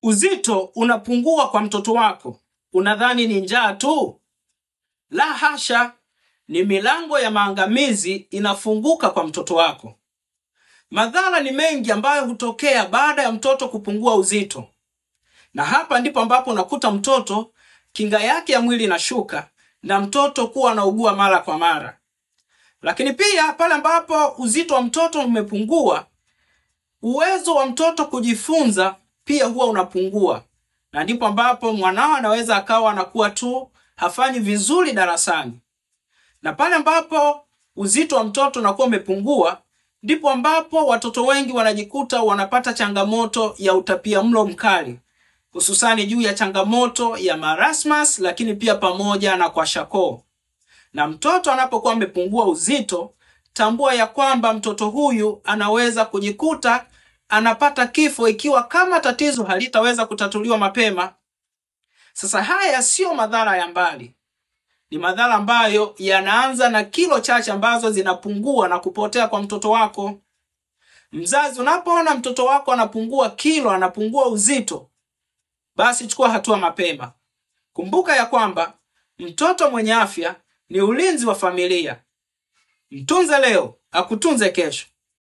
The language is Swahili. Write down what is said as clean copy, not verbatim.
Uzito unapungua kwa mtoto wako, unadhani ni njaa tu? La hasha, ni milango ya maangamizi inafunguka kwa mtoto wako. Madhara ni mengi ambayo hutokea baada ya mtoto kupungua uzito. Na hapa ndipo ambapo unakuta mtoto kinga yake ya mwili inashuka na mtoto kuwa anaugua mara kwa mara. Lakini pia pale ambapo uzito wa mtoto umepungua, uwezo wa mtoto kujifunza pia huwa unapungua. Na ndipo ambapo mwanao anaweza akawa anakuwa tu hafanyi vizuri darasani. Na pale ambapo uzito wa mtoto unakuwa umepungua, ndipo ambapo watoto wengi wanajikuta wanapata changamoto ya utapiamlo mkali, hususani juu ya changamoto ya marasmus, lakini pia pamoja na kwashiorkor. Na mtoto anapokuwa amepungua uzito, tambua ya kwamba mtoto huyu anaweza kujikuta anapata kifo ikiwa kama tatizo halitaweza kutatuliwa mapema. Sasa haya sio madhara ya mbali. Ni madhara ambayo yanaanza na kilo chache ambazo zinapungua na kupotea kwa mtoto wako. Mzazi, unapoona mtoto wako anapungua kilo, anapungua uzito, basi chukua hatua mapema. Kumbuka ya kwamba mtoto mwenye afya ni ulinzi wa familia. Mtunze leo, akutunze kesho.